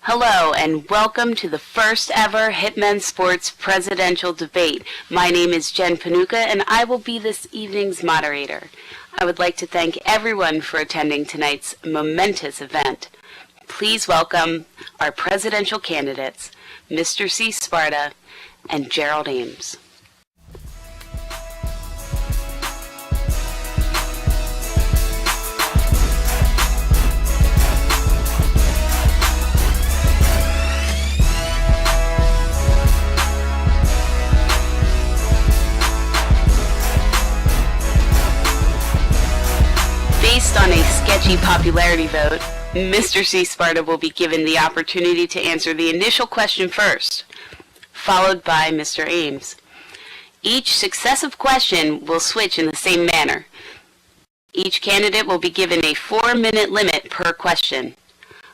Hello and welcome to the first ever Hitmen Sports Presidential Debate. My name is Jen Panuka and I will be this evening's moderator. I would like to thank everyone for attending tonight's momentous event. Please welcome our presidential candidates, Mr. C. Sparta and Gerald Ames. Based on a sketchy popularity vote, Mr. C. Sparta will be given the opportunity to answer the initial question first, followed by Mr. Ames. Each successive question will switch in the same manner. Each candidate will be given a 4-minute limit per question.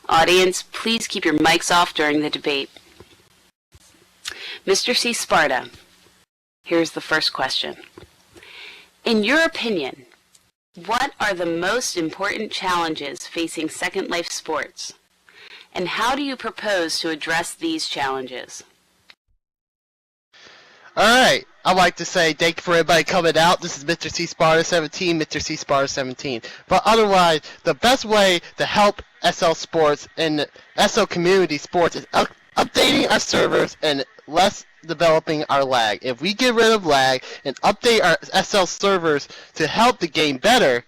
Audience, please keep your mics off during the debate. Mr. C. Sparta, here's the first question. In your opinion, what are the most important challenges facing Second Life sports? And how do you propose to address these challenges? Alright, I'd like to say thank you for everybody coming out. This is Mr. C. Sparta 17, Mr. C. Sparta 17. But otherwise, the best way to help SL sports and SL community sports is updating our servers and less developing our lag. If we get rid of lag and update our SL servers to help the game better,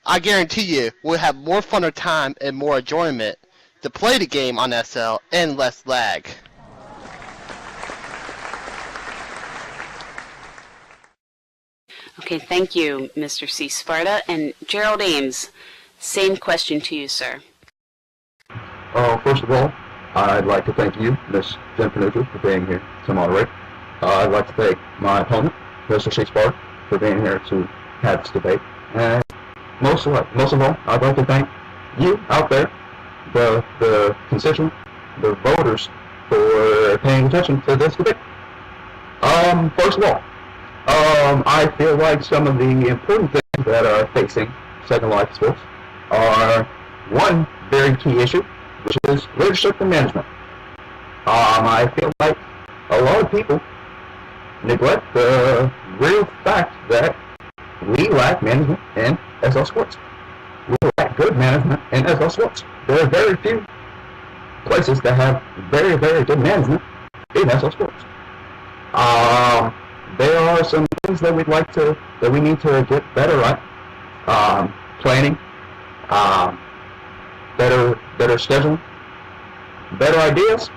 I guarantee you we'll have more fun or time and more enjoyment to play the game on SL and less lag. Okay, thank you, Mr. C. Sparta. And Gerald Ames, same question to you, sir. First of all, I'd like to thank you, Ms. Jen Panuka, for being here to moderate. I'd like to thank my opponent, Mr. C. Sparta, for being here to have this debate. And most of all, I'd like to thank you out there, the constituent, the voters, for paying attention to this debate. First of all, I feel like some of the important things that are facing Second Life sports are one very key issue, which is leadership and management. I feel like a lot of people neglect the real fact that we lack management in SL sports. We lack good management in SL sports. There are very few places that have very, very good management in SL sports. There are some things that we need to get better at. Planning, better scheduling, better ideas,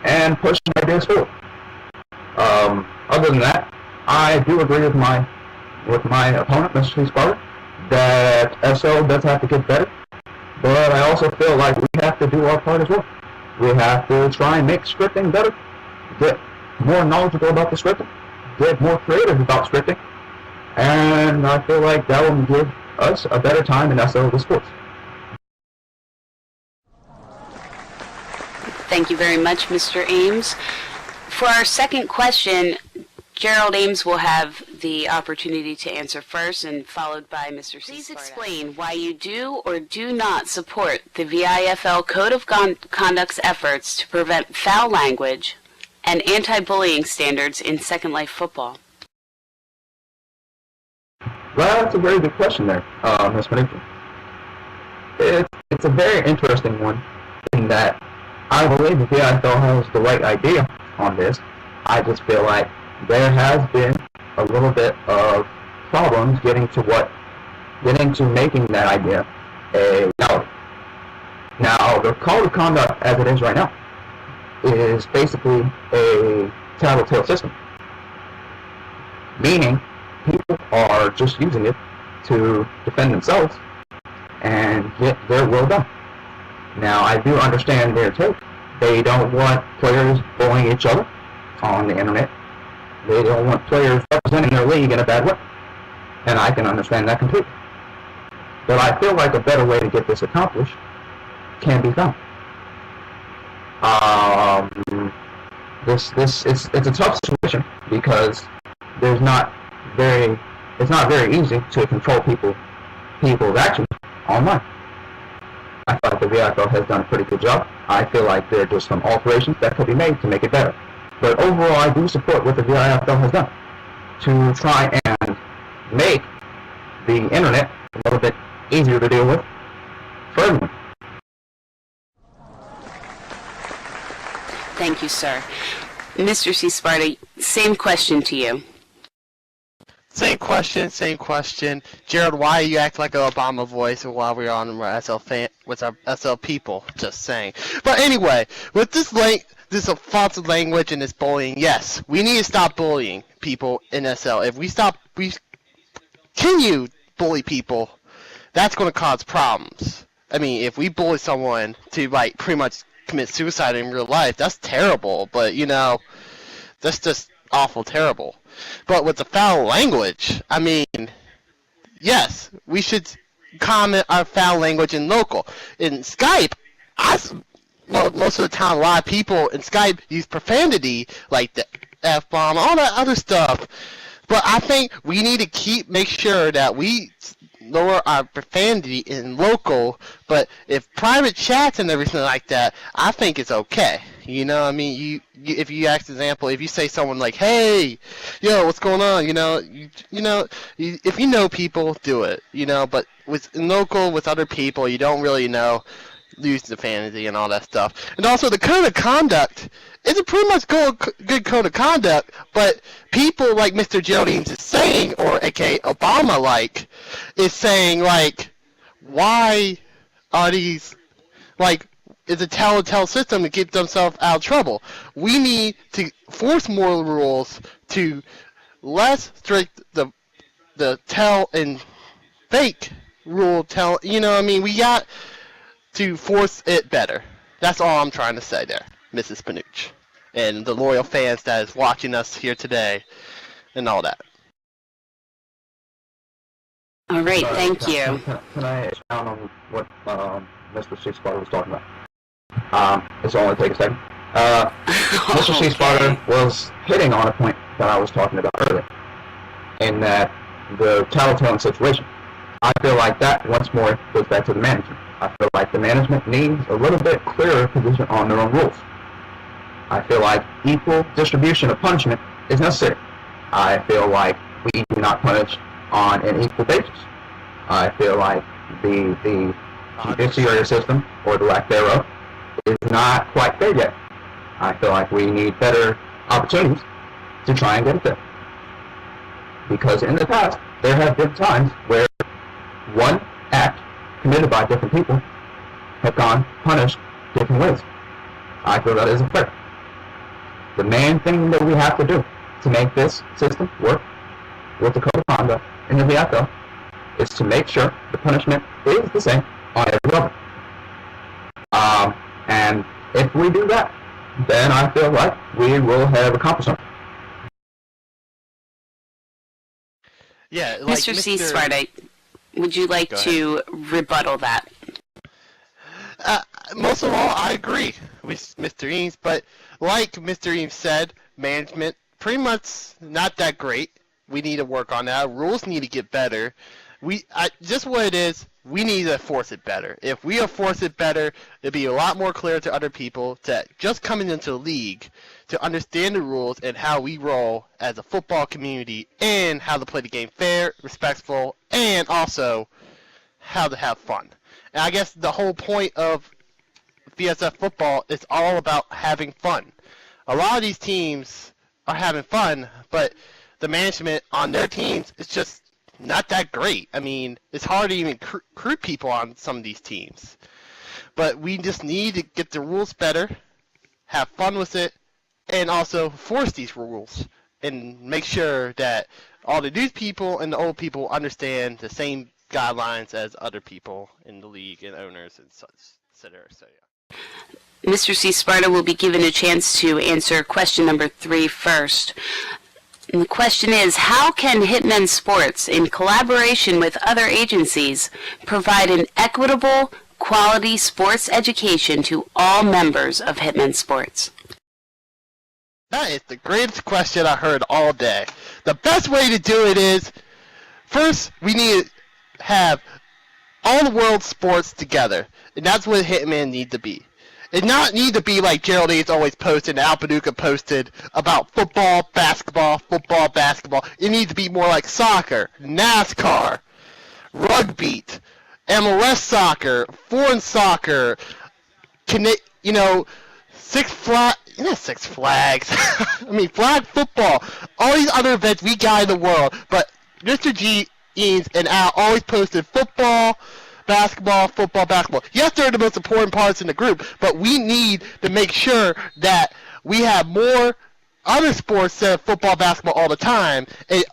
and pushing ideas forward. Other than that, I do agree with my opponent, Mr. C. Sparta, that SL does have to get better, but I also feel like we have to do our part as well. We have to try and make scripting better, get more knowledgeable about the scripting, get more creative about scripting, and I feel like that will give us a better time in SL sports. Thank you very much, Mr. Ames. For our second question, Gerald Ames will have the opportunity to answer first and followed by Mr. C. Please explain why you do or do not support the VIFL Code of Conduct's efforts to prevent foul language and anti-bullying standards in Second Life football. Well, that's a very good question there, Ms. Panuka. It's a very interesting one in that I believe the VIFL has the right idea on this. I just feel like there has been a little bit of problems getting to making that idea a reality. Now, the code of conduct as it is right now is basically a tattletale system, meaning people are just using it to defend themselves and get their will done. Now, I do understand their take. They don't want players bullying each other on the internet. They don't want players representing their league in a bad way. And I can understand that completely. But I feel like a better way to get this accomplished can be found. It's a tough situation because it's not very easy to control people's actions online. I feel like the VFL has done a pretty good job. I feel like there are just some alterations that could be made to make it better. But overall, I do support what the VFL has done to try and make the internet a little bit easier to deal with for everyone. Thank you, sir. Mr. C. Sparta, same question to you. Same question. Gerald, why you act like an Obama voice while we're on our with our SL people? Just saying. But anyway, with this offensive language and this bullying, yes, we need to stop bullying people in SL. If we continue bully people, that's going to cause problems. I mean, if we bully someone to like pretty much commit suicide in real life, that's terrible. But that's just awful terrible. But with the foul language, I mean, yes, we should comment our foul language in local. In Skype, most of the time, a lot of people in Skype use profanity, like the F-bomb, all that other stuff. But I think we need to make sure that we lower our profanity in local, but if private chats and everything like that, I think it's okay. You know, I mean, if you ask example, if you say someone like, "Hey, yo, what's going on?" If you know people, do it. But in local with other people, you don't really know, use the profanity and all that stuff. And also, the code of conduct is a pretty much good code of conduct, but people like Mr. Jones is saying, or aka Obama is saying, why are these, it's a tell system to get themselves out of trouble. We need to force more rules to less strict the tell and fake rule tell. We got to force it better. That's all I'm trying to say there, Mrs. Panuch, and the loyal fans that is watching us here today, and all that. All right, thank you. Can I expound on what Mr. C. Sparta was talking about? It's only take a second. Mr. C. Sparta was hitting on a point that I was talking about earlier, in that the tattletailing situation. I feel like that, once more, goes back to the management. I feel like the management needs a little bit clearer position on their own rules. I feel like equal distribution of punishment is necessary. I feel like we do not punish on an equal basis. I feel like the judiciary system, or the lack thereof, is not quite there yet. I feel like we need better opportunities to try and get it there. Because in the past, there have been times where one act committed by different people have gone punished different ways. I feel that isn't fair. The main thing that we have to do to make this system work with the code of conduct in the VFL is to make sure the punishment is the same on every level. And if we do that, then I feel like we will have accomplished something. Yeah, Mr. C. Sparta, would you like to rebuttal that? Most of all, I agree with Mr. Eames, but like Mr. Eames said, management pretty much not that great. We need to work on that. Rules need to get better. Just what it is, we need to force it better. If we force it better, it'll be a lot more clear to other people that just coming into the league to understand the rules and how we roll as a football community, and how to play the game fair, respectful, and also how to have fun. And I guess the whole point of VSF football is all about having fun. A lot of these teams are having fun, but the management on their teams is just not that great. I mean, it's hard to even recruit people on some of these teams. But we just need to get the rules better, have fun with it, and also force these rules and make sure that all the new people and the old people understand the same guidelines as other people in the league and owners and such, etc. So, yeah. Mr. C. Sparta will be given a chance to answer question number 3 first. And the question is, how can Hitmen Sports, in collaboration with other agencies, provide an equitable, quality sports education to all members of Hitmen Sports? That is the greatest question I heard all day. The best way to do it is, first, we need to have all the world sports together, and that's what Hitman need to be. It not need to be like Geraldine's always posted and Al Paducah posted about football, basketball, football, basketball. It needs to be more like soccer, NASCAR, rugby, MLS soccer, foreign soccer, Six Flags. I mean, flag football. All these other events we got in the world. But Mr. G, Eanes, and Al always posted football, basketball, football, basketball. Yes, they're the most important parts in the group, but we need to make sure that we have more other sports than football, basketball all the time, and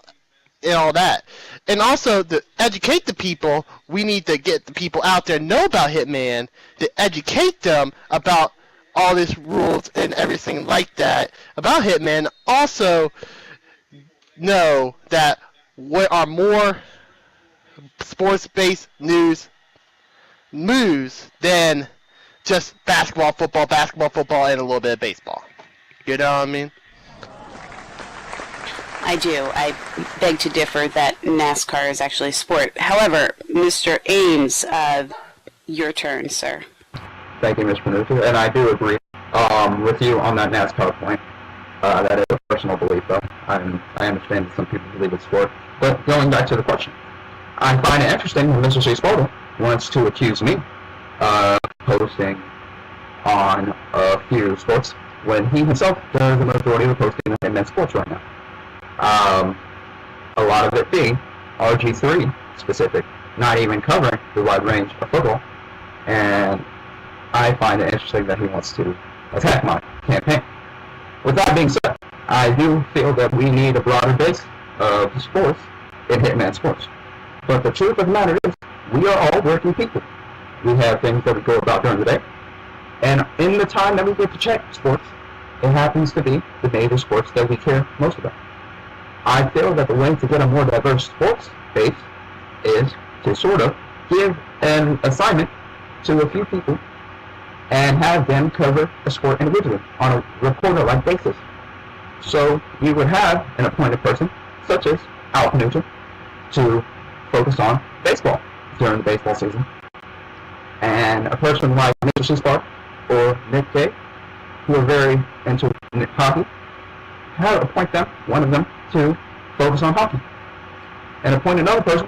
all that. And also, to educate the people, we need to get the people out there know about Hitman, to educate them about all these rules and everything like that about Hitman. Also, know that there are more sports-based news than just basketball, football, and a little bit of baseball. You know what I mean? I do. I beg to differ that NASCAR is actually a sport. However, Mr. Ames, your turn, sir. Thank you, Ms. Panuccia, and I do agree with you on that NASCAR point. That is a personal belief, though. I understand that some people believe it's sport. But going back to the question, I find it interesting when Mr. C. Sparta wants to accuse me of posting on a few sports when he himself does the majority of the posting in men's sports right now. A lot of it being RG3 specific, not even covering the wide range of football. And I find it interesting that he wants to attack my campaign. With that being said, I do feel that we need a broader base of sports in Hitman Sports. But the truth of the matter is, we are all working people. We have things that we go about during the day. And in the time that we get to check sports, it happens to be the major sports that we care most about. I feel that the way to get a more diverse sports base is to sort of give an assignment to a few people and have them cover a sport individually on a reporter-like basis. So you would have an appointed person, such as Al Panuccia, to focus on baseball during the baseball season. And a person like Mr. C-Spark or Nick K, who are very into hockey, appoint them, one of them, to focus on hockey. And appoint another person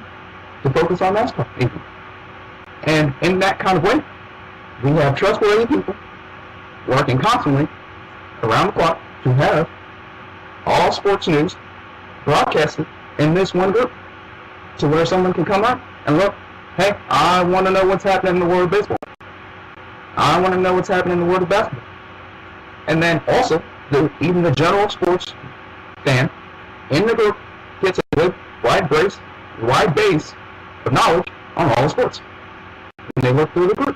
to focus on NASCAR, even. And in that kind of way, we have trustworthy people working constantly around the clock to have all sports news broadcasted in this one group, to where someone can come up and look, hey, I want to know what's happening in the world of baseball. I want to know what's happening in the world of basketball. And then also, even the general sports fan in the group gets a good wide base of knowledge on all the sports when they look through the group.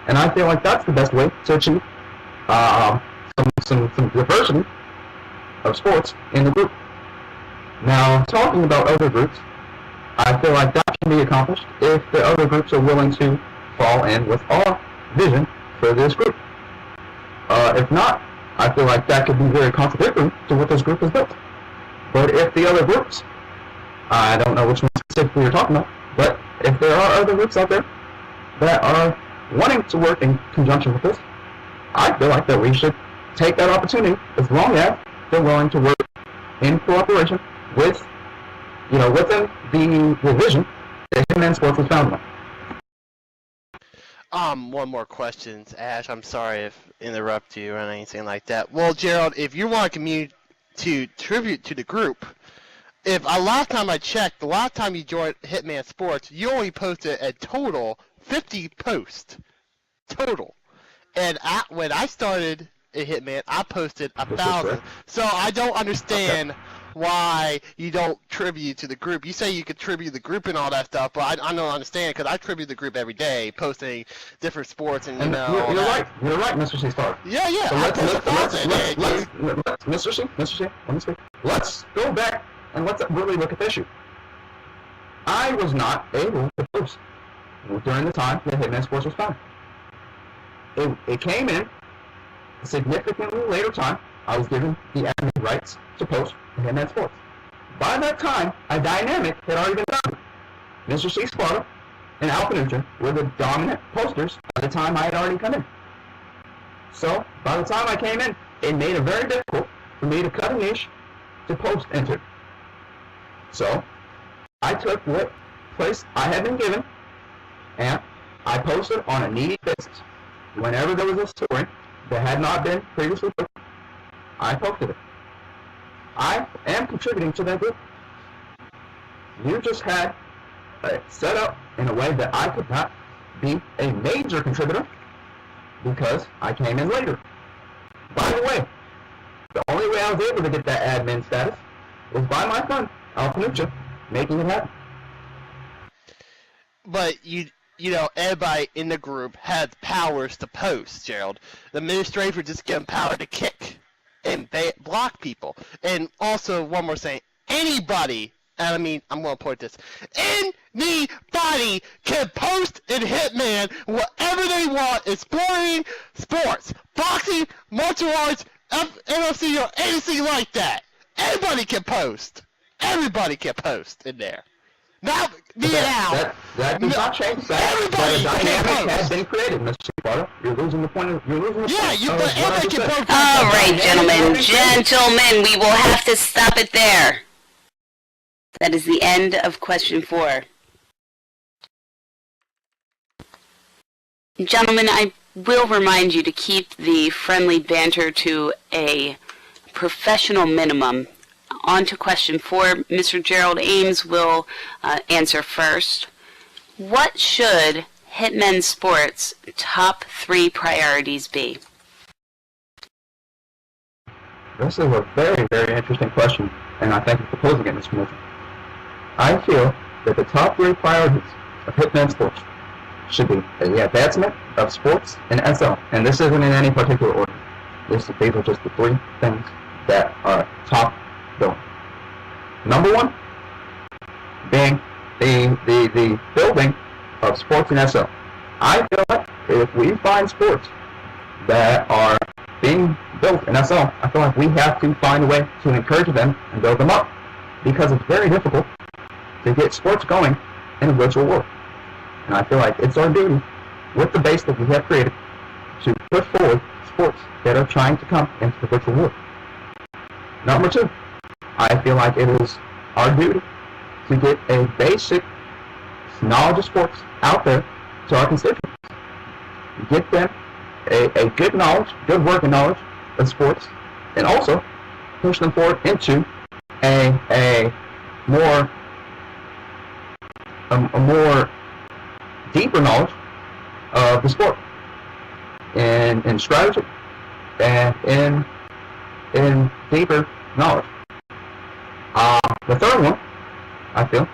And I feel like that's the best way to achieve some diversity of sports in the group. Now, talking about other groups, I feel like that can be accomplished if the other groups are willing to fall in with our vision for this group. If not, I feel like that could be very contradictory to what this group has built. But if the other groups, I don't know which one specifically you're talking about, but if there are other groups out there that are wanting to work in conjunction with this, I feel like that we should take that opportunity as long as they're willing to work in cooperation with, within the vision that Hitman Sports was founded on. One more question, Ash. I'm sorry if I interrupt you or anything like that. Well, Gerald, if you want to tribute to the group, last time I checked, the last time you joined Hitman Sports, you only posted a total 50 posts. Total. And when I started at Hitman, I posted 1,000. So I don't understand why you don't tribute to the group. You say you could tribute the group and all that stuff, but I don't understand, because I tribute the group every day, posting different sports and you're right, Mr. C. Star. Yeah. Mr. C, let me speak. Let's go back and let's really look at the issue. I was not able to post during the time that Hitman Sports was founded. It came in a significantly later time. I was given the admin rights to post Hitman Sports. By that time, a dynamic had already been done. Mr. C. Sparta and Alpha Neutron were the dominant posters by the time I had already come in. So, by the time I came in, it made it very difficult for me to cut a niche to post enter. So, I took what place I had been given, and I posted on a needy basis. Whenever there was a story that had not been previously posted, I posted it. I am contributing to that group. You just had it set up in a way that I could not be a major contributor because I came in later. By the way, the only way I was able to get that admin status was by my friend, Alpha Neutron, making it happen. But you know, everybody in the group has powers to post, Gerald. The administrator just given power to kick and block people. And also, one more thing, anybody, and I mean, I'm going to point this, anybody can post in Hitman whatever they want, exploring sports, boxing, martial arts, NFC, or anything like that. Anybody can post. Everybody can post in there. Now, That does not change that. But a dynamic has been created, Mr. Sparta. You're losing the point. You're losing the point. Yeah, but everybody can post. All right, gentlemen, we will have to stop it there. That is the end of question 4. Gentlemen, I will remind you to keep the friendly banter to a professional minimum. On to question 4. Mr. Gerald Ames will answer first. What should Hitmen Sports' top 3 priorities be? This is a very, very interesting question, and I thank you for posing it, Mr. Mitchell. I feel that the top 3 priorities of Hitmen Sports should be the advancement of sports and SL, and this isn't in any particular order. These are just the 3 things that are top going. Number 1 being the building of sports and SL. I feel like if we find sports that are being built in SL, I feel like we have to find a way to encourage them and build them up, because it's very difficult to get sports going in a virtual world. And I feel like it's our duty, with the base that we have created, to push forward sports that are trying to come into the virtual world. Number 2, I feel like it is our duty to get a basic knowledge of sports out there to our constituents. Get them a good knowledge, good working knowledge of sports, and also push them forward into a more deeper knowledge of the sport, in strategy, and in deeper knowledge. The third one, I feel,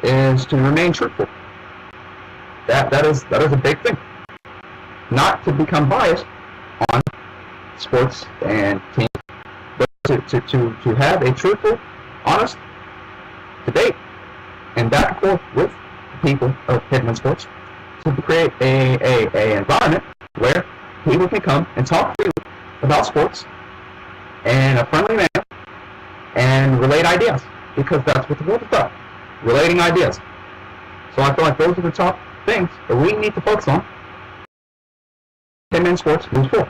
is to remain truthful. That is a big thing. Not to become biased on sports and teams, but to have a truthful, honest debate and back and forth with the people of Hitmen Sports, to create a environment where people can come and talk freely about sports in a friendly manner and relate ideas, because that's what the world is about, relating ideas. So I feel like those are the top things that we need to focus on. Hitmen Sports moves forward.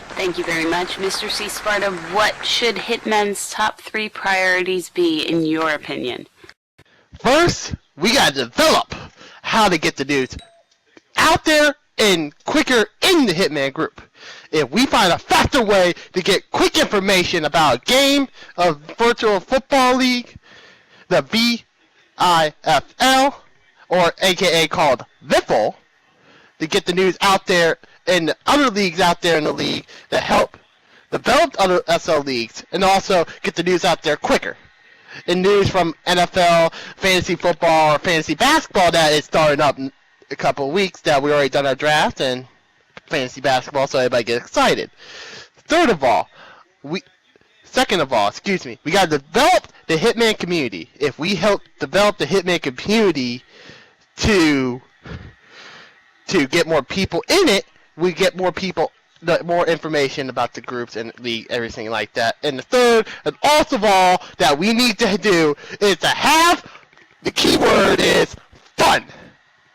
Thank you very much, Mr. C. Sparta. What should Hitmen's top 3 priorities be, in your opinion? First, we gotta develop how to get the news out there and quicker in the Hitman group. If we find a faster way to get quick information about a game of virtual football league, the VIFL, or aka called VIFL, to get the news out there and the other leagues out there in the league that help develop other SL leagues, and also get the news out there quicker. And news from NFL, fantasy football, or fantasy basketball that is starting up in a couple of weeks, that we already done our draft, and fantasy basketball, so everybody get excited. Second of all, we gotta develop the Hitman community. If we help develop the Hitman community to get more people in it, we get more people, more information about the groups and league, everything like that. And the third, and also of all, that we need to do is to have The key word is fun.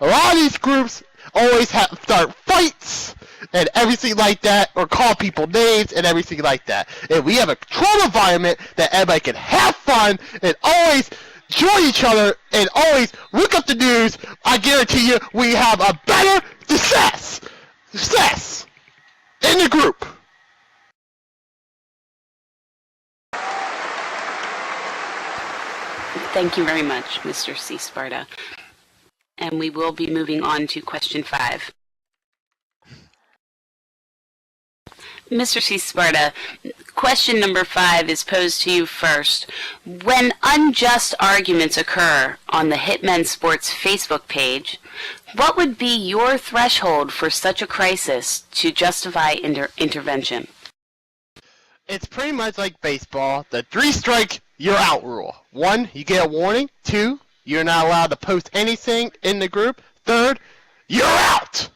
A lot of these groups always start fights and everything like that, or call people names and everything like that. If we have a controlled environment that everybody can have fun and always join each other and always look up the news, I guarantee you we have a better success in the group. Thank you very much, Mr. C. Sparta. And we will be moving on to question 5. Mr. C. Sparta, question number 5 is posed to you first. When unjust arguments occur on the Hitmen Sports Facebook page, what would be your threshold for such a crisis to justify intervention? It's pretty much like baseball, the 3-strike, you're out rule. 1, you get a warning. 2, you're not allowed to post anything in the group. 3rd, you're out!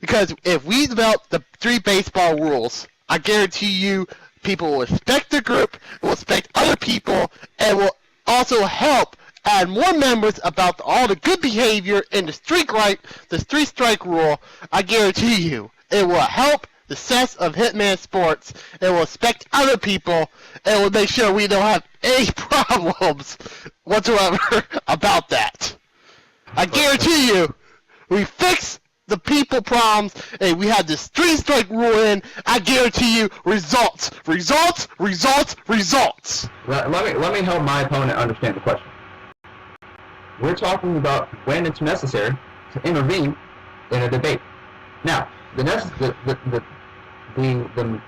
Because if we develop the 3 baseball rules, I guarantee you people will respect the group, will respect other people, and will also help add more members about all the good behavior in the 3-strike rule. I guarantee you it will help the success of Hitman Sports. It will respect other people, and will make sure we don't have any problems whatsoever about that. I guarantee you, we fix the people problems, and we have this 3-strike rule in. I guarantee you results. Let me help my opponent understand the question. We're talking about when it's necessary to intervene in a debate. Now, the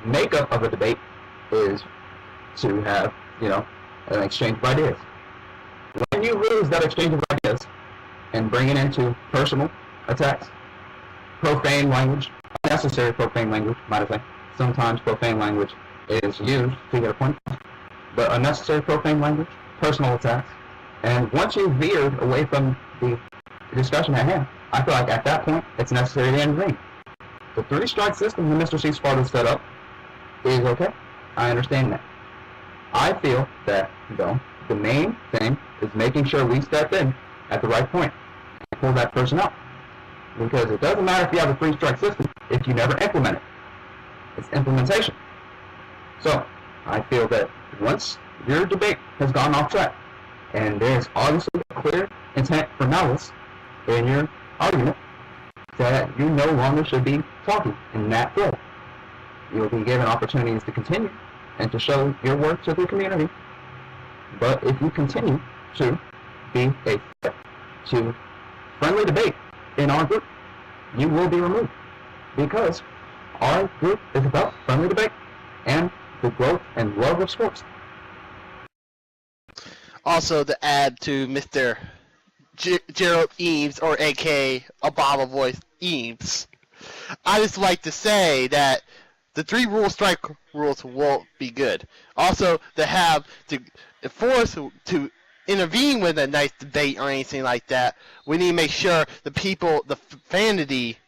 makeup of a debate is to have, an exchange of ideas. When you lose that exchange of ideas and bring it into personal attacks, profane language, unnecessary profane language, might I say. Sometimes profane language is used to get a point, but unnecessary profane language, personal attacks, and once you've veered away from the discussion at hand, I feel like at that point it's necessary to intervene. The 3-strike system that Mr. C. Sparta set up is okay. I understand that. I feel that, though, the main thing is making sure we step in at the right point and pull that person out. Because it doesn't matter if you have a 3-strike system if you never implement it. It's implementation. So, I feel that once your debate has gone off track, and there's obviously a clear intent for malice in your argument, that you no longer should be talking in that flow. You'll be given opportunities to continue and to show your work to the community. But if you continue to be a threat to friendly debate in our group, you will be removed, because our group is about friendly debate and the growth and love of sports. Also, to add to Mr. Gerald Eames, or a.k.a. Obama voice Eames, I just like to say that the 3-strike rules won't be good. Also, to force to intervene with a nice debate or anything like that, we need to make sure the profanity,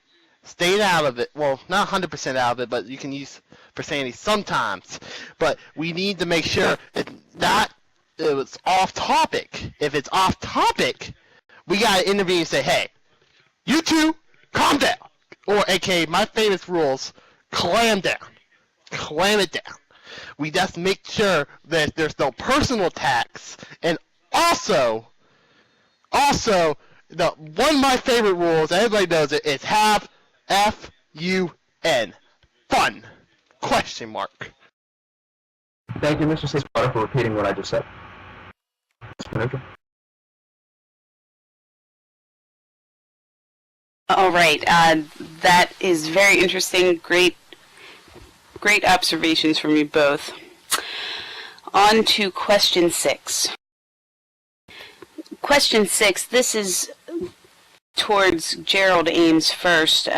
stayed out of it. Well, not 100% out of it, but you can use profanity sometimes. But we need to make sure it's off topic. If it's off topic, we gotta intervene and say, hey, you two, calm down. Or, aka, my famous rules, clam down. Clam it down. We just make sure that there's no personal attacks. And also, one of my favorite rules, everybody knows it, is have F-U-N. Fun. Question mark. Thank you, Mr. C. Sparta, for repeating what I just said. All right. That is very interesting. Great observations from you both. On to question 6. Question 6, this is towards Gerald Ames first.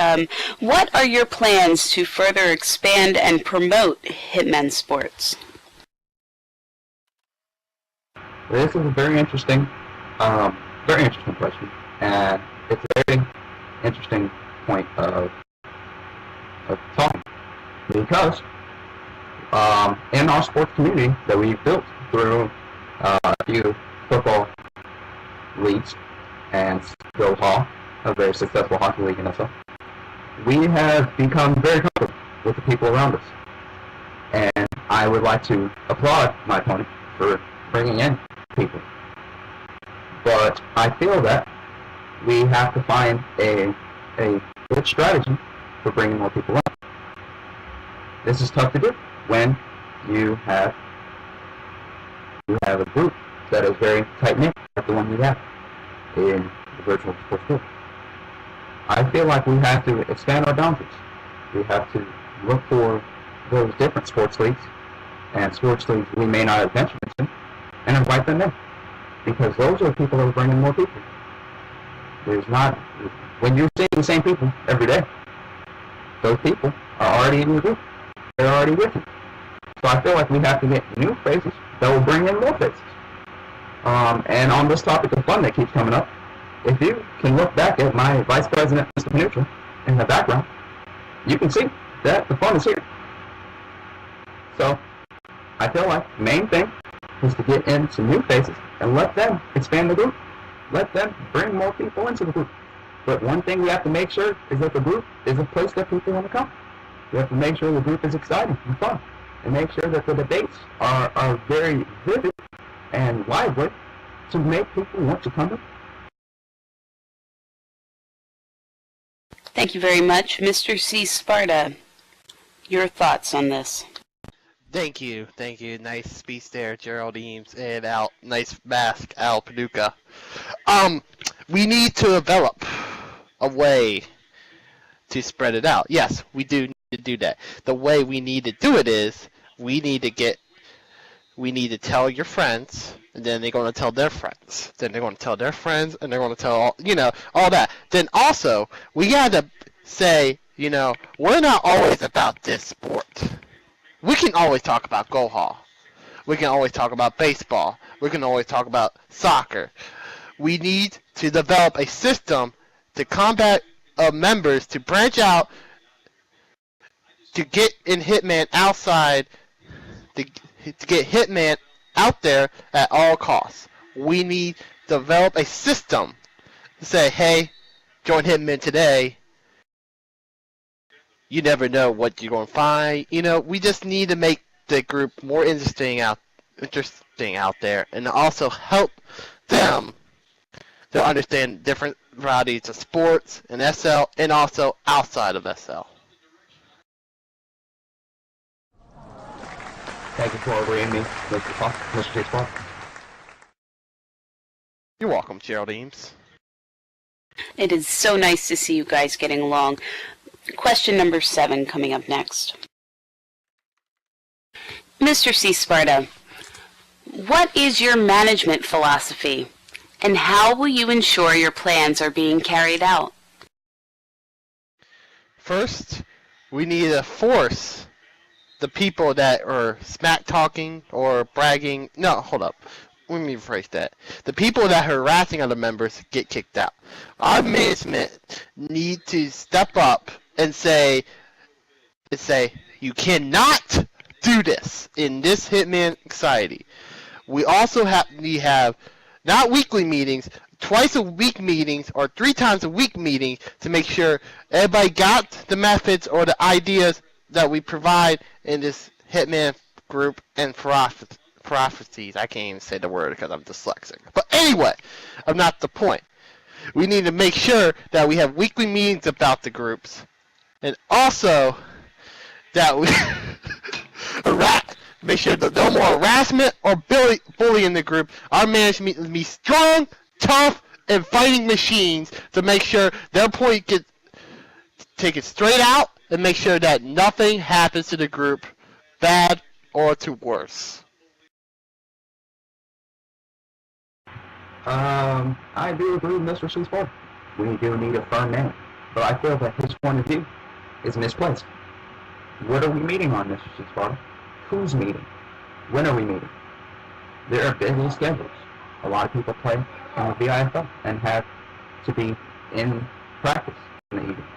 What are your plans to further expand and promote Hitmen Sports? This is a very interesting question, and it's a very interesting point of talking, because in our sports community that we've built through youth football leagues and Go Hall, a very successful hockey league in SL, we have become very comfortable with the people around us. And I would like to applaud my opponent for bringing in people. But I feel that we have to find a good strategy for bringing more people in. This is tough to do when you have a group that is very tight-knit, like the one you have in the virtual sports group. I feel like we have to expand our boundaries. We have to look for those different sports leagues and sports leagues we may not have ventured into and invite them in, because those are the people that are bringing more people. There's not, when you're seeing the same people every day, those people are already in your group. They're already with you. So I feel like we have to get new faces that will bring in more faces. And on this topic of fun that keeps coming up, if you can look back at my Vice President, Mr. Panutra, in the background, you can see that the fun is here. So I feel like the main thing is to get in some new faces and let them expand the group. Let them bring more people into the group. But one thing we have to make sure is that the group is a place that people want to come. We have to make sure the group is exciting and fun, and make sure that the debates are very vivid and lively to make people want to come in. Thank you very much. Mr. C. Sparta, your thoughts on this? Thank you. Nice speech there, Gerald Eames, and nice mask, Al Paducah. We need to develop a way to spread it out. Yes, we do need to do that. The way we need to do it is we need to tell your friends, and then they're going to tell their friends. Then they're going to tell their friends, and they're going to tell all that. Then also we got to say, we're not always about this sport. We can always talk about Go Hall. We can always talk about baseball. We can always talk about soccer. We need to develop a system to combat members to branch out, to get in Hitman outside, to get Hitman out there at all costs. We need to develop a system to say, hey, join Hitman today. You never know what you're going to find. We just need to make the group more interesting out there, and also help them to understand different varieties of sports and SL, and also outside of SL. Thank you for bringing me, Mr. J. Spark. You're welcome, Gerald Eames. It is so nice to see you guys getting along. Question number 7 coming up next. Mr. C. Sparta, what is your management philosophy, and how will you ensure your plans are being carried out? First, we need to force the people that are smack-talking or bragging. No, hold up. Let me rephrase that. The people that are harassing other members get kicked out. Our management need to step up and say, you cannot do this in this Hitman society. We also have not weekly meetings, twice a week meetings, or 3 times a week meetings to make sure everybody got the methods or the ideas that we provide in this Hitman group and prophecies. I can't even say the word because I'm dyslexic. But anyway, I'm not the point. We need to make sure that we have weekly meetings about the groups, and also that we make sure that no more harassment or bullying in the group. Our management will be strong, tough, and fighting machines to make sure their point gets taken straight out, and make sure that nothing happens to the group, bad or to worse. I do agree with Mr. C. Spark. We do need a firm man, but I feel that his point of view is misplaced. What are we meeting on, Mr. C. Spark? Who's meeting? When are we meeting? There are busy schedules. A lot of people play in the VIFL and have to be in practice in the evenings,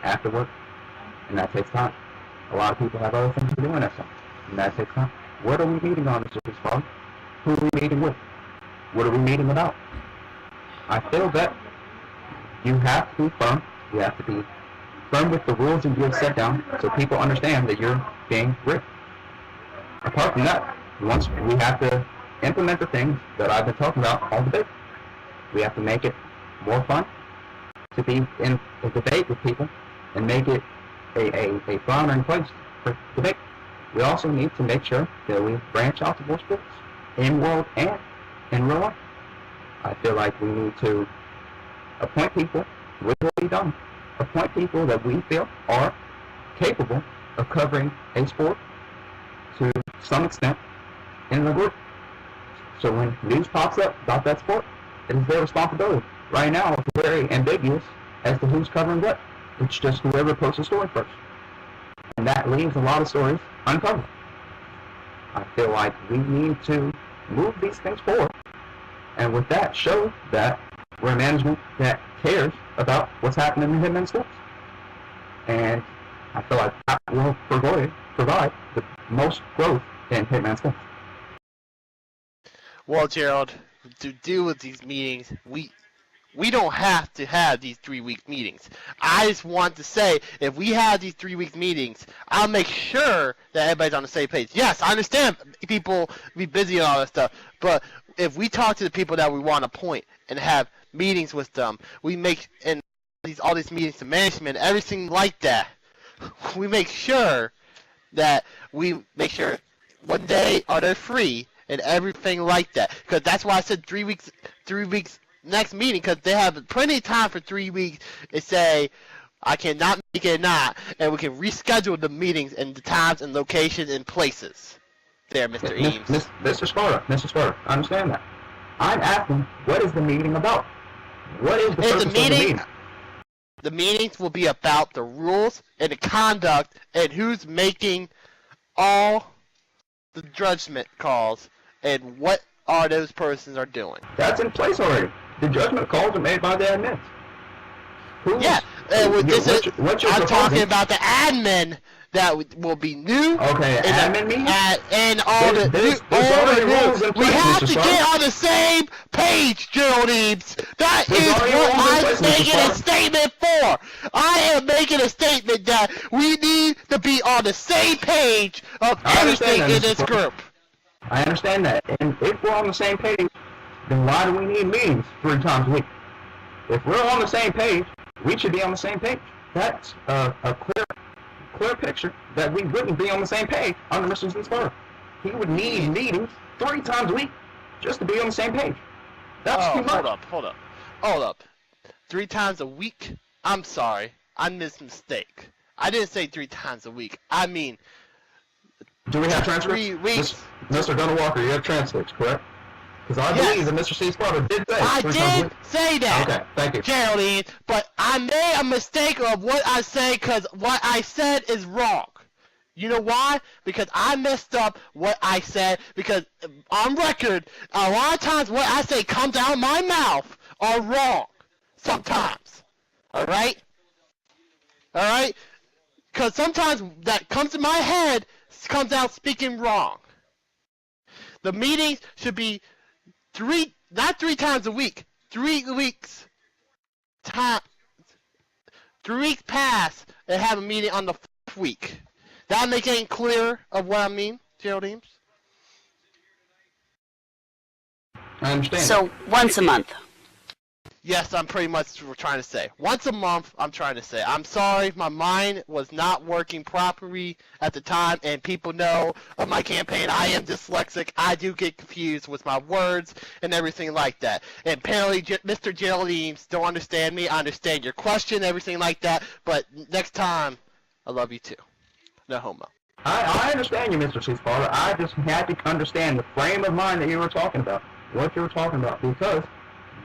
after work, and that takes time. A lot of people have other things to do in SL, and that takes time. What are we meeting on, Mr. C. Spark? Who are we meeting with? What are we meeting about? I feel that you have to be firm. You have to be firm with the rules that you have set down so people understand that you're being rigged. Apart from that, once we have to implement the things that I've been talking about all debate. We have to make it more fun to be in a debate with people and make it a fun place for debate. We also need to make sure that we branch out to more sports in world and in real life. I feel like we need to appoint people with what we've done. Appoint people that we feel are capable of covering a sport to some extent in the group. So when news pops up about that sport, it is their responsibility. Right now, it's very ambiguous as to who's covering what. It's just whoever posts a story first. And that leaves a lot of stories uncovered. I feel like we need to move these things forward. And with that, show that we're a management that cares about what's happening in Hitmen sports. And I feel like that will provide the most growth in Hitmen sports. Well, Gerald, to deal with these meetings, we don't have to have these 3-week meetings. I just want to say, if we have these 3-week meetings, I'll make sure that everybody's on the same page. Yes, I understand people be busy and all that stuff, but if we talk to the people that we want to appoint and have meetings with them, we make and all these meetings to management, everything like that. We make sure what day are they free and everything like that. Because that's why I said 3 weeks next meeting, because they have plenty of time for 3 weeks to say, I cannot make it or not, and we can reschedule the meetings and the times and locations and places. There, Mr. Eames. Mr. Sparta, I understand that. I'm asking, what is the meeting about? What is the purpose of the meeting? The meetings will be about the rules and the conduct and who's making all the judgment calls and what are those persons are doing. That's in place already. The judgment calls are made by the admins. I'm talking about the admin that will be new. Okay, admin meeting? And all the rules. We have to get on the same page, Gerald Eames. That is what I'm making a statement for. I am making a statement that we need to be on the same page of everything in this group. I understand that. And if we're on the same page, then why do we need meetings 3 times a week? If we're on the same page, we should be on the same page. That's a clear picture that we wouldn't be on the same page under Mr. Sparta. He would need meetings 3 times a week just to be on the same page. That's too much. Hold up. 3 times a week? I'm sorry. I made a mistake. I didn't say 3 times a week. I mean, do we have transcripts? 3 weeks. Mr. Gunnar Walker, you have transcripts, correct? Because I believe that Mr. C. Sparta did say I did say that. Okay, thank you. Geraldine, but I made a mistake of what I say because what I said is wrong. You know why? Because I messed up what I said because on record, a lot of times what I say comes out of my mouth are wrong. Sometimes. Alright? Alright? Because sometimes that comes to my head comes out speaking wrong. The meetings should be not 3 times a week, 3 weeks. 3 weeks pass and have a meeting on the 4th week. That make any clearer of what I mean, Gerald Eames? I understand. So once a month. Yes, I'm pretty much trying to say. Once a month, I'm trying to say. I'm sorry, my mind was not working properly at the time, and people know of my campaign, I am dyslexic. I do get confused with my words and everything like that. And apparently, Mr. Gerald Eames don't understand me. I understand your question, everything like that, but next time, I love you too. No homo. I understand you, Mr. C. Sparta. I just had to understand the frame of mind that you were talking about, what you were talking about, because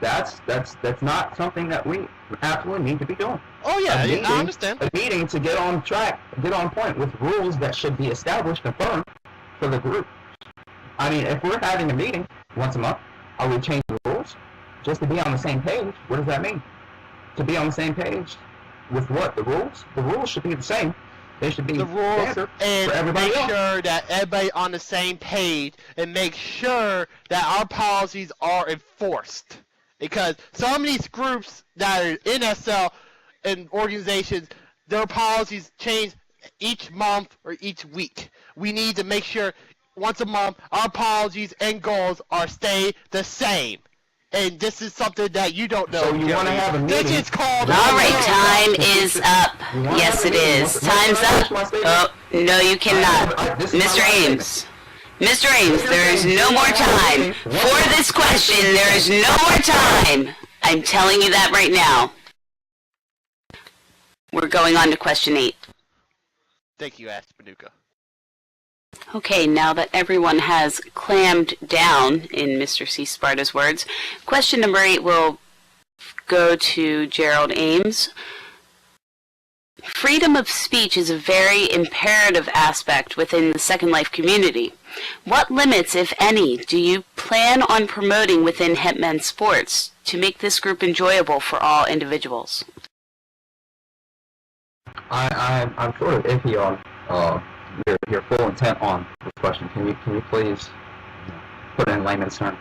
that's not something that we absolutely need to be doing. Oh yeah, I understand. A meeting to get on track, get on point with rules that should be established and firm for the group. I mean, if we're having a meeting once a month, are we changing the rules just to be on the same page? What does that mean? To be on the same page with what? The rules? The rules should be the same. They should be the rules standard and for everybody make else. sure that everybody on the same page and make sure that our policies are enforced Because some of these groups that are in SL and organizations, their policies change each month or each week. We need to make sure once a month our policies and goals are stay the same. And this is something that you don't know. So you want to have a meeting? This is called. All right, time is up. Yes, it is. Time's up. Oh, no, you cannot. Mr. Ames. Mr. Ames, there is no more time. For this question, there is no more time. I'm telling you that right now. We're going on to question 8. Thank you, Ash Paducah. Okay, now that everyone has clammed down, in Mr. C. Sparta's words, question number 8 will go to Gerald Ames. Freedom of speech is a very imperative aspect within the Second Life community. What limits, if any, do you plan on promoting within Hitmen Sports to make this group enjoyable for all individuals? I'm sort of iffy on your full intent on this question. Can you please put it in layman's terms?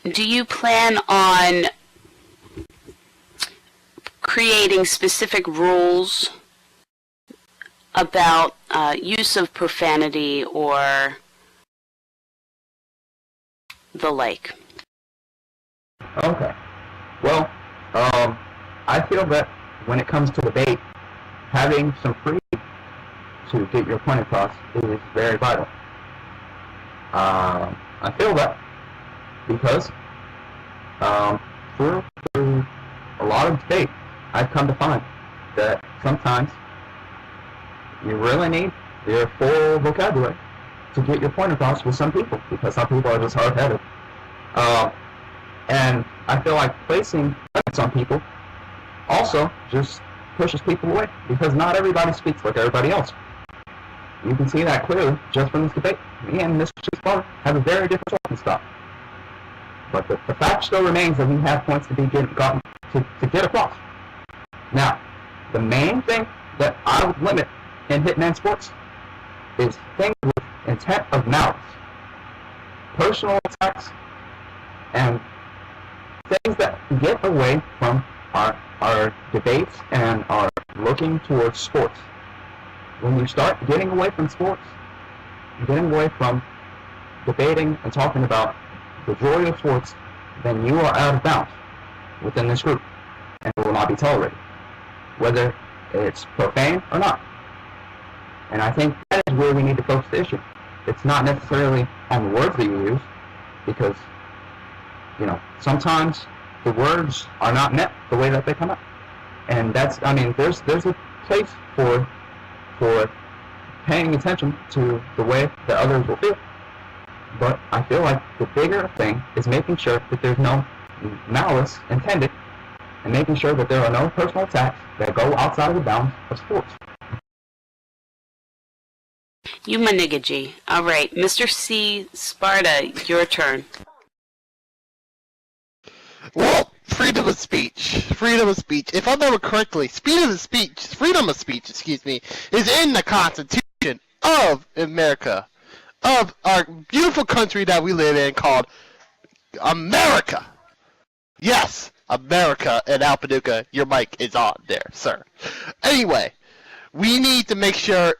Do you plan on creating specific rules about use of profanity or the like? Okay. Well, I feel that when it comes to debate, having some freedom to get your point across is very vital. I feel that because through a lot of debate, I've come to find that sometimes you really need your full vocabulary to get your point across with some people, because some people are just hard-headed. And I feel like placing limits on people also just pushes people away, because not everybody speaks like everybody else. You can see that clearly just from this debate. Me and Mr. Sparta have a very different talking style. But the fact still remains that we have points to be gotten to get across. Now, the main thing that I would limit in Hitman Sports is things with intent of malice, personal attacks, and things that get away from our debates and are looking towards sports. When you start getting away from sports, getting away from debating and talking about the joy of sports, then you are out of bounds within this group, and it will not be tolerated, whether it's profane or not. And I think that is where we need to focus the issue. It's not necessarily on the words that you use, because, you know, sometimes the words are not meant the way that they come out. And that's, I mean, there's a place for paying attention to the way that others will feel. But I feel like the bigger thing is making sure that there's no malice intended, and making sure that there are no personal attacks that go outside of the bounds of sports. You manigagi. All right, Mr. C. Sparta, your turn. Well, freedom of speech. Freedom of speech. If I remember correctly, freedom of speech, is in the Constitution of America, of our beautiful country that we live in called America. Yes, America. And Al Paducah, your mic is on there, sir. Anyway, we need to make sure.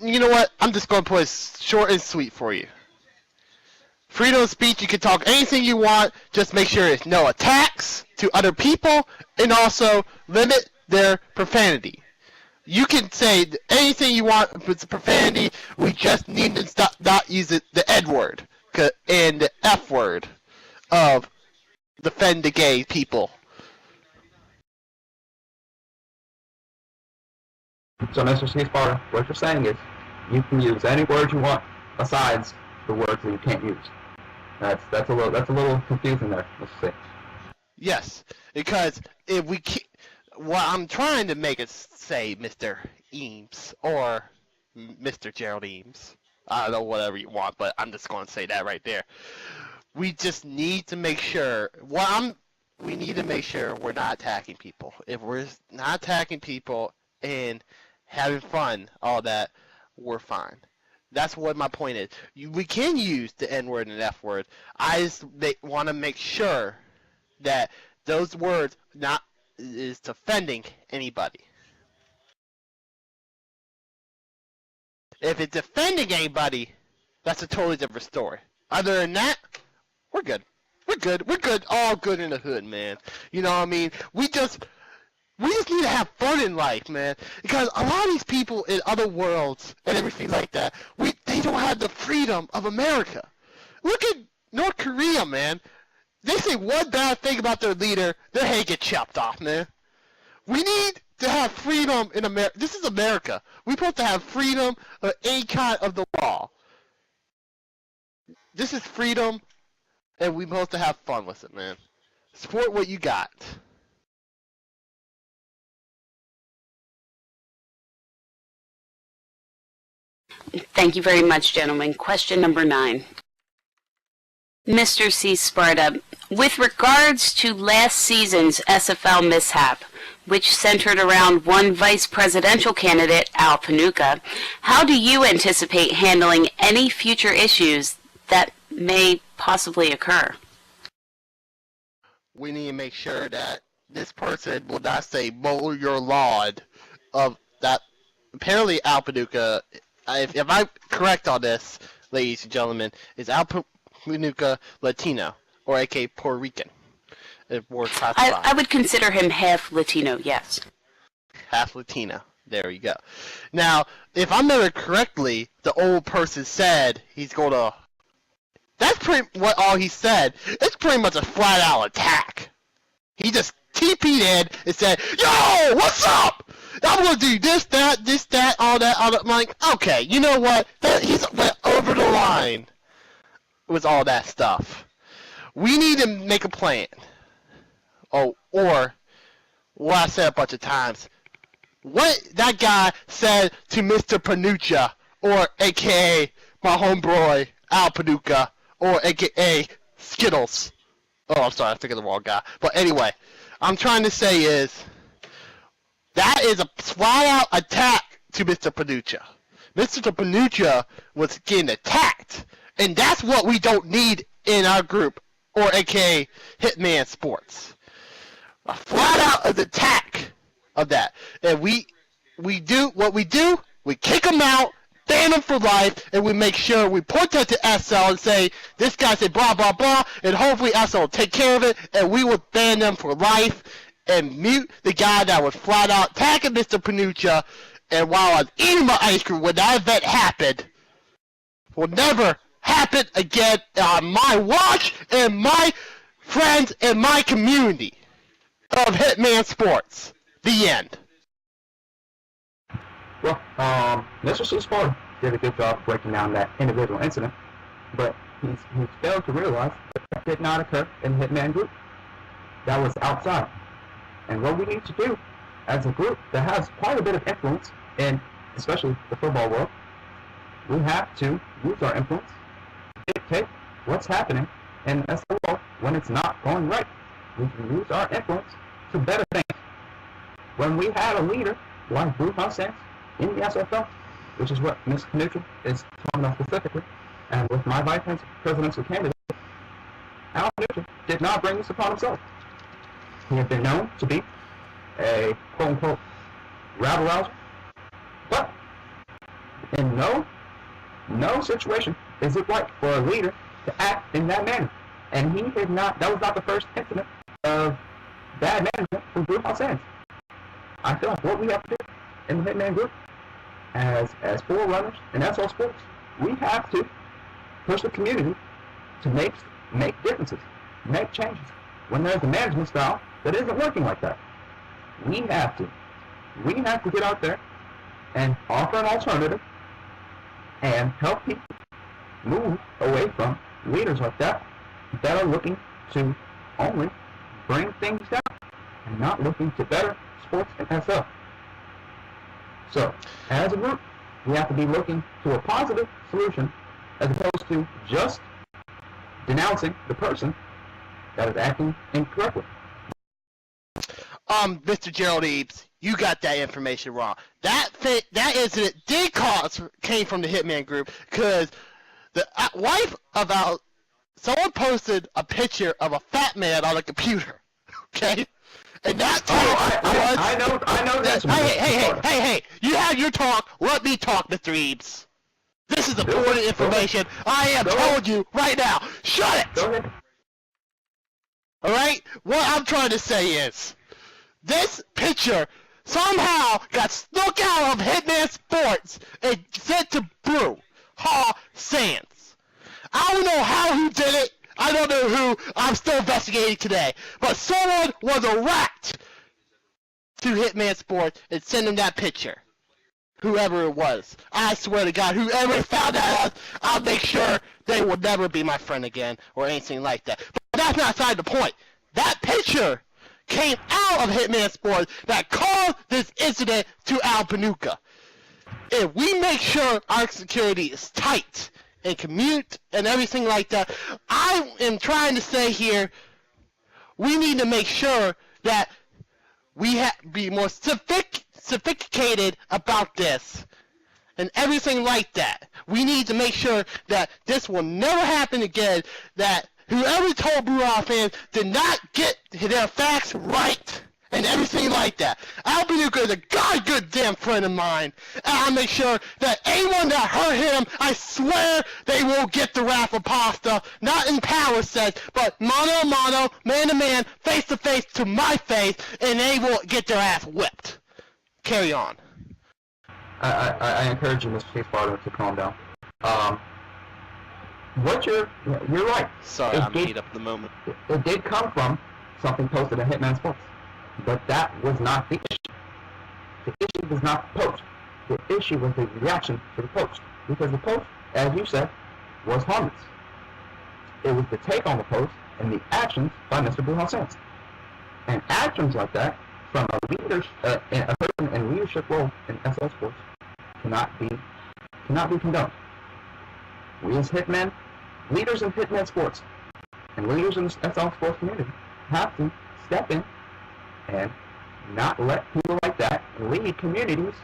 You know what? I'm just going to put it short and sweet for you. Freedom of speech, you can talk anything you want, just make sure there's no attacks to other people, and also limit their profanity. You can say anything you want with profanity, we just need to stop not using the N word and the F word of defend the gay people. So, Mr. C. Sparta, what you're saying is you can use any word you want besides the words that you can't use. That's a little confusing there. Let's see. Yes, because if we what I'm trying to make it say, Mr. Eames or Mr. Gerald Eames, I don't know, whatever you want, but I'm just going to say that right there. We just need to make sure. We need to make sure we're not attacking people. If we're not attacking people and having fun, all that, we're fine. That's what my point is. We can use the N-word and F-word. I just want to make sure that those words not is offending anybody. If it's offending anybody, that's a totally different story. Other than that, we're good. We're good. We're good. All good in the hood, man. You know what I mean? We just need to have fun in life, man. Because a lot of these people in other worlds and everything like that, they don't have the freedom of America. Look at North Korea, man. They say one bad thing about their leader, their head gets chopped off, man. We need to have freedom in America. This is America. We're supposed to have freedom of any kind of the law. This is freedom, and we're supposed to have fun with it, man. Support what you got. Thank you very much, gentlemen. Question number 9. Mr. C. Sparta, with regards to last season's SFL mishap, which centered around one vice presidential candidate, Al Panuka, how do you anticipate handling any future issues that may possibly occur? We need to make sure that this person will not say mow your lawn of that. Apparently, Al Panuka, if I'm correct on this, ladies and gentlemen, is Al Panuka Latino, or aka Puerto Rican? I would consider him half Latino, yes. Half Latino. There you go. Now, if I remember correctly, the old person said he's going to... That's pretty what all he said. It's pretty much a flat-out attack. He just TP'd in and said, "Yo, what's up? I'm going to do this, that, all that. I'm like, okay, you know what? He's went over the line with all that stuff. We need to make a plan. Oh, or what I said a bunch of times, what that guy said to Mr. Panucha, or a.k.a. my homeboy Al Panuka, or a.k.a. Skittles. Oh, I'm sorry, I think of the wrong guy. But anyway, I'm trying to say is, that is a flat-out attack to Mr. Panucha. Mr. Panucha was getting attacked, and that's what we don't need in our group, or a.k.a. Hitman Sports. A flat-out attack of that. And we do what we do, we kick them out, ban them for life, and we make sure we point that to SL and say, this guy said blah, blah, blah, and hopefully SL will take care of it, and we will ban them for life and mute the guy that was flat-out attacking Mr. Panucha, and while I was eating my ice cream when that event happened, will never happen again on my watch and my friends and my community of Hitman Sports. The end. Well, Mr. C. Sparta did a good job breaking down that individual incident, but he's failed to realize that did not occur in the Hitman group. That was outside. And what we need to do as a group that has quite a bit of influence in, especially the football world, we have to use our influence to dictate what's happening in the SFL when it's not going right. We can use our influence to better things. When we had a leader like Bruce Hussains in the SFL, which is what Ms. Knutson is talking about specifically, and with my vice presidential candidate, Al Knutson did not bring this upon himself. He had been known to be a quote-unquote rabble-rouser, but in no situation is it right for a leader to act in that manner. And he did not, that was not the first incident of bad management from Bruce Hussains. I feel like what we have to do in the Hitman group, as forerunners in SL Sports, we have to push the community to make differences, make changes. When there's a management style that isn't working like that, we have to get out there and offer an alternative and help people move away from leaders like that that are looking to only bring things down and not looking to better sports and SL. So, as a group, we have to be looking to a positive solution as opposed to just denouncing the person that is acting incorrectly. Mr. Gerald Eames, you got that information wrong. That incident came from the Hitman group because the wife of someone posted a picture of a fat man on a computer. Okay, and that I know that's Hey! You have your talk. Let me talk, Mr. Eames. This is important information. I am telling you right now. Shut it. Go ahead. All right. What I'm trying to say is, this picture somehow got snuck out of Hitman Sports and sent to Brew Ha Sands. I don't know how he did it. I don't know who. I'm still investigating today. But someone was a rat to Hitman Sports and sent him that picture. Whoever it was. I swear to God, whoever found that out, I'll make sure they will never be my friend again or anything like that. But that's not beside the point. That picture came out of Hitman Sports that caused this incident to Al Panuka. If we make sure our security is tight and commute and everything like that, I am trying to say here, we need to make sure that we be more sophisticated about this and everything like that. We need to make sure that this will never happen again, that whoever told Bruin fans did not get their facts right and everything like that. Al Panuka is a goddamn friend of mine, and I'll make sure that anyone that hurt him, I swear they will get the wrath of pasta, not in power sense, but mano a mano, man to man, face to face to my face, and they will get their ass whipped. Carry on. I encourage you, Mr. Chief Sparta, to calm down. You're right. Sorry, I'm heat up at the moment. It did come from something posted in Hitman Sports. But that was not the issue. The issue was not the post. The issue was the reaction to the post. Because the post, as you said, was harmless. It was the take on the post and the actions by Mr. Bruin Sands. And actions like that from a person in leadership role in SL Sports cannot be condoned. We as hitmen, leaders in Hitman Sports, and leaders in the SL Sports community have to step in and not let people like that lead communities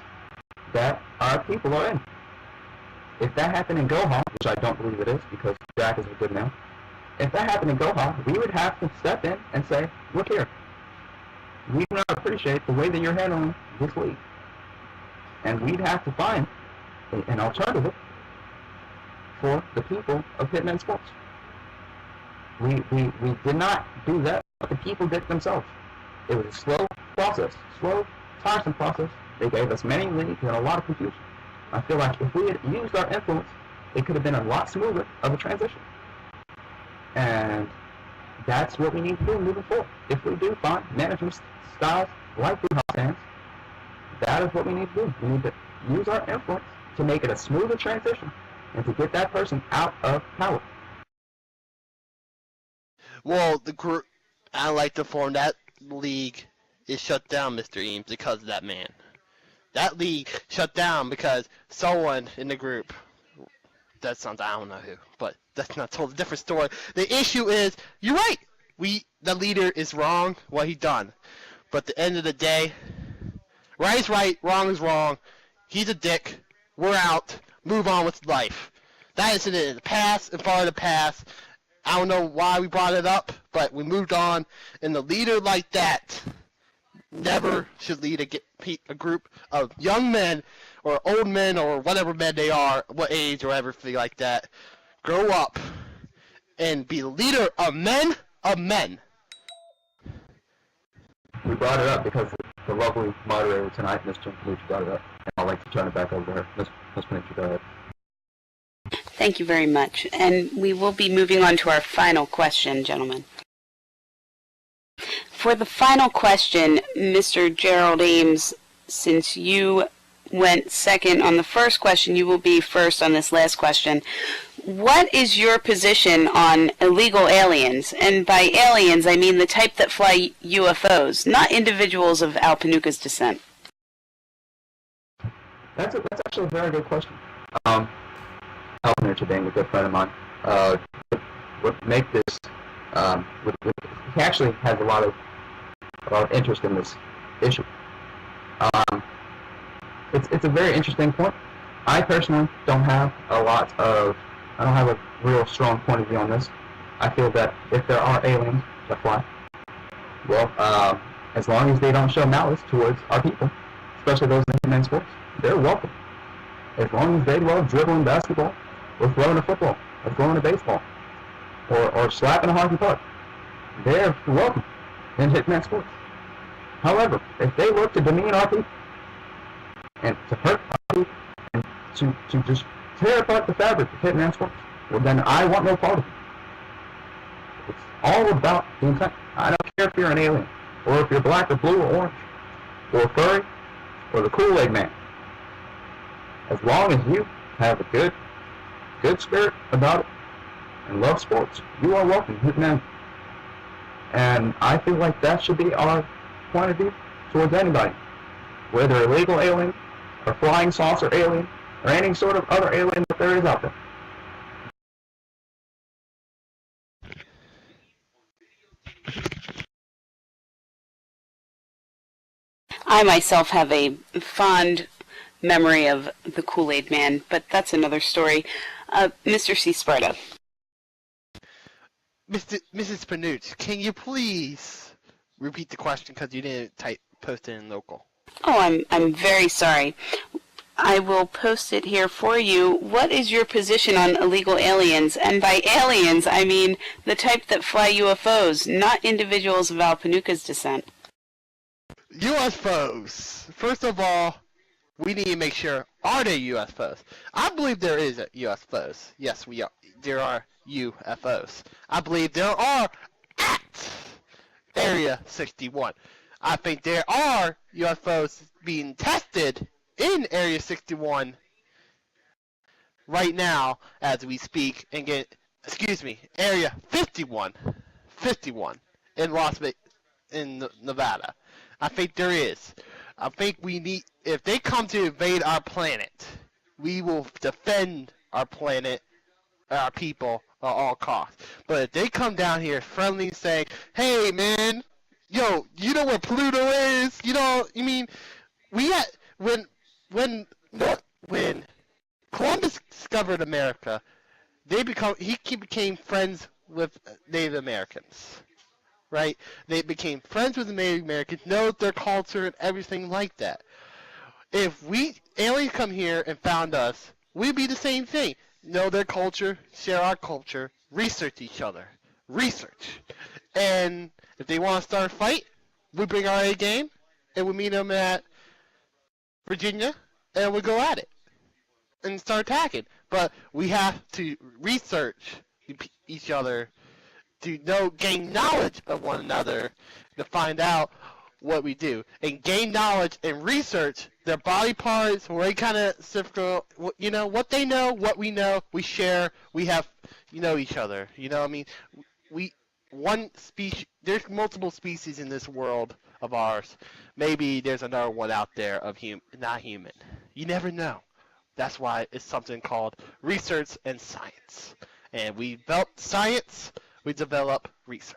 that our people are in. If that happened in Goha, which I don't believe it is because Jack is a good man, if that happened in Goha, we would have to step in and say, look here, we do not appreciate the way that you're handling this league. And we'd have to find an alternative for the people of Hitman Sports. We did not do that, but the people did themselves. It was a slow process, slow, tiresome process. They gave us many leads and a lot of confusion. I feel like if we had used our influence, it could have been a lot smoother of a transition. And that's what we need to do moving forward. If we do find management styles like Blue House Hands, that is what we need to do. We need to use our influence to make it a smoother transition and to get that person out of power. Well, the group I like to form that league is shut down, Mr. Eames, because of that man. That league shut down because someone in the group, that sounds, I don't know who, but that's not a totally different story. The issue is, you're right, the leader is wrong, what he done. But at the end of the day, right is right, wrong is wrong, he's a dick, we're out, move on with life. That is in the past, and far in the past. I don't know why we brought it up, but we moved on, and the leader like that never should lead a group of young men or old men or whatever men they are, what age or everything like that. Grow up and be the leader of men of men. We brought it up because the lovely moderator tonight, Ms. Panucci, brought it up, and I'd like to turn it back over to her. Ms. Panucci, go ahead. Thank you very much. And we will be moving on to our final question, gentlemen. For the final question, Mr. Gerald Eames, since you went second on the first question, you will be first on this last question. What is your position on illegal aliens? And by aliens, I mean the type that fly UFOs, not individuals of Al Panuka's descent. That's actually a very good question. Al Panuka being a good friend of mine, what make this, he actually has a lot of interest in this issue. It's a very interesting point. I personally don't have a real strong point of view on this. I feel that if there are aliens that fly, well, as long as they don't show malice towards our people, especially those in men's sports, they're welcome. As long as they love dribbling basketball, or throwing a football, or throwing a baseball, or slapping a hockey puck, they're welcome in Hitman sports. However, if they look to demean our people, and to hurt our people, and to just tear apart the fabric of Hitman sports, well then I want no part of it. It's all about the intent. I don't care if you're an alien, or if you're black or blue or orange, or furry, or the Kool-Aid man. As long as you have a good spirit about it, and love sports, you are welcome, Hitman. And I feel like that should be our point of view towards anybody, whether illegal alien, or flying saucer alien, or any sort of other alien that there is out there. I myself have a fond memory of the Kool-Aid Man, but that's another story. Mr. C. Sparta. Mrs. Panucci, can you please repeat the question because you didn't post it in local? Oh, I'm very sorry. I will post it here for you. What is your position on illegal aliens? And by aliens, I mean the type that fly UFOs, not individuals of Alpanuca's descent. UFOs. First of all, we need to make sure, are they UFOs? I believe there is UFOs. Yes, there are UFOs. I believe there are at Area 61. I think there are UFOs being tested in Area 61 right now as we speak, and Area 51 in in Nevada. I think there is. I think if they come to invade our planet, we will defend our planet, our people, at all costs. But if they come down here friendly saying, hey man, yo, you know where Pluto is? When Columbus discovered America, he became friends with Native Americans. Right? They became friends with the Native Americans, know their culture and everything like that. If aliens come here and found us, we'd be the same thing. Know their culture, share our culture, research each other. Research. And if they want to start a fight, we bring our A game, and we meet them at Virginia, and we go at it. And start attacking. But we have to research each other, to gain knowledge of one another, to find out what we do, and gain knowledge and research their body parts, or any kind of cyclical, what they know, what we know, we share, we have, each other. There's multiple species in this world of ours. Maybe there's another one out there of not human. You never know. That's why it's something called research and science. And we develop science, we develop research.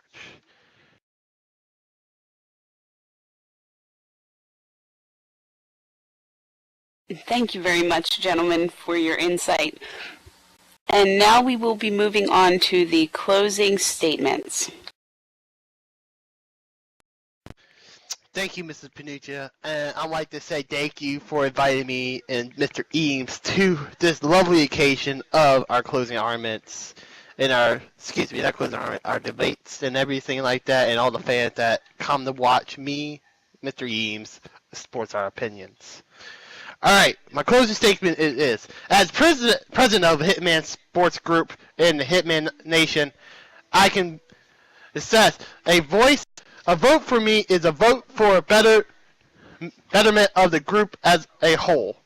Thank you very much, gentlemen, for your insight. And now we will be moving on to the closing statements. Thank you, Mrs. Panuccia, and I'd like to say thank you for inviting me and Mr. Eames to this lovely occasion of our closing arguments and our debates and everything like that, and all the fans that come to watch me, Mr. Eames, sports our opinions. Alright, my closing statement is as president of Hitman Sports Group in the Hitman Nation, I can assess a vote for me is a vote for a betterment of the group as a whole.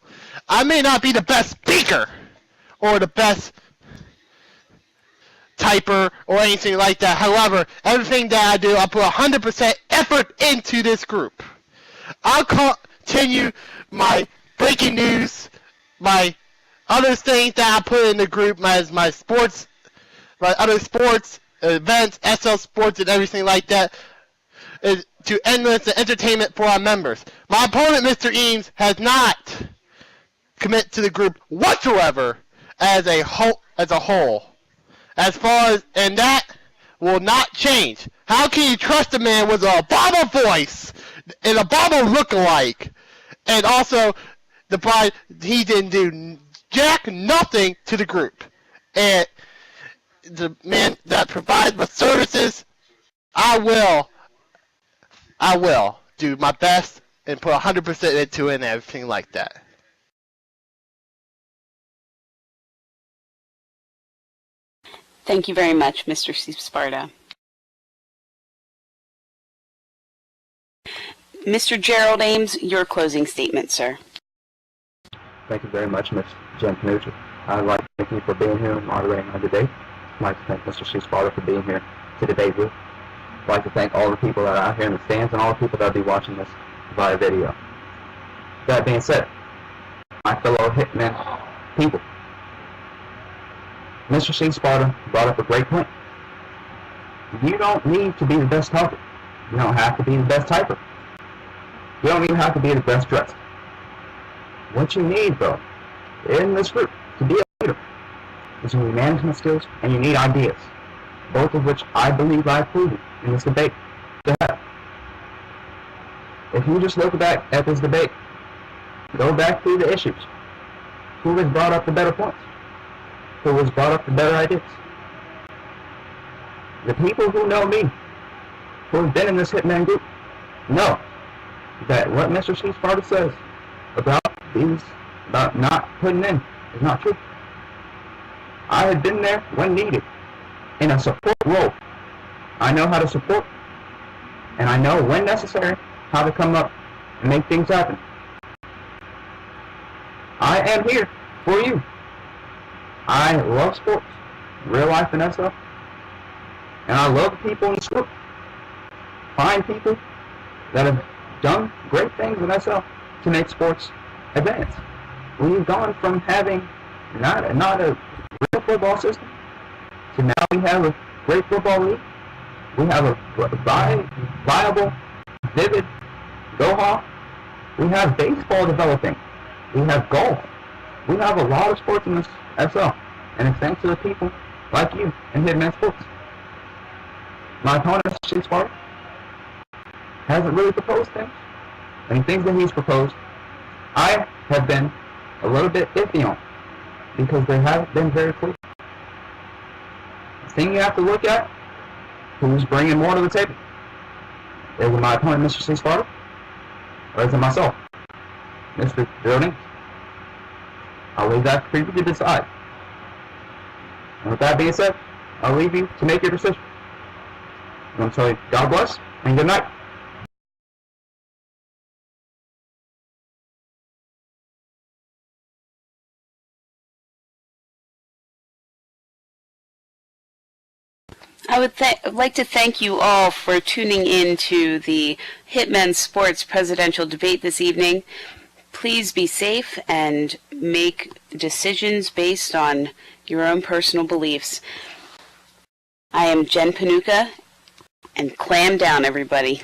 I may not be the best speaker or the best typer or anything like that. However, everything that I do, I put 100% effort into this group. I'll continue my breaking news, my other things that I put in the group, my other sports, events, SL Sports, and everything like that. is to endless entertainment for our members. My opponent, Mr. Eames, has not committed to the group whatsoever as a whole. As far as, and that will not change. How can you trust a man with a Obama voice and a Obama lookalike, and also the pride he didn't do jack nothing to the group, and the man that provides the services, I will do my best and put 100% into it and everything like that. Thank you very much, Mr. C. Sparta. Mr. Gerald Ames, your closing statement, sir. Thank you very much, Ms. Jen Panucci. I'd like to thank you for being here and moderating our debate. I'd like to thank Mr. C. Sparta for being here to debate with. I'd like to thank all the people that are out here in the stands and all the people that will be watching this via video. That being said, my fellow Hitmen people, Mr. C. Sparta brought up a great point. You don't need to be the best talker. You don't have to be the best typer. You don't even have to be the best dressed. What you need, though, in this group, to be a leader, is you need management skills and you need ideas, both of which I believe I've proven in this debate to have. If you just look back at this debate, go back through the issues. Who has brought up the better points? Who has brought up the better ideas? The people who know me, who have been in this Hitman group, know that what Mr. C. Sparta says about not putting in is not true. I have been there when needed in a support role. I know how to support, and I know when necessary how to come up and make things happen. I am here for you. I love sports, real life and SL, and I love people in the group. Find people that have done great things in SL to make sports advance. We've gone from having not a real football system to now we have a great football league. We have a viable, vivid go-hawk. We have baseball developing. We have golf. We have a lot of sports in this SL, and it's thanks to the people like you in Hitman Sports. My opponent, Steve Sparta, hasn't really proposed things. And things that he's proposed, I have been a little bit iffy on, because they haven't been very clear. The thing you have to look at, who's bringing more to the table? Is it my opponent, Mr. C. Sparta, or is it myself, Mr. Gerald? I'll leave that for you to decide. And with that being said, I'll leave you to make your decision. I'm going to tell you God bless and good night. I would like to thank you all for tuning in to the Hitmen Sports presidential debate this evening. Please be safe and make decisions based on your own personal beliefs. I am Jen Panucci, and clam down, everybody.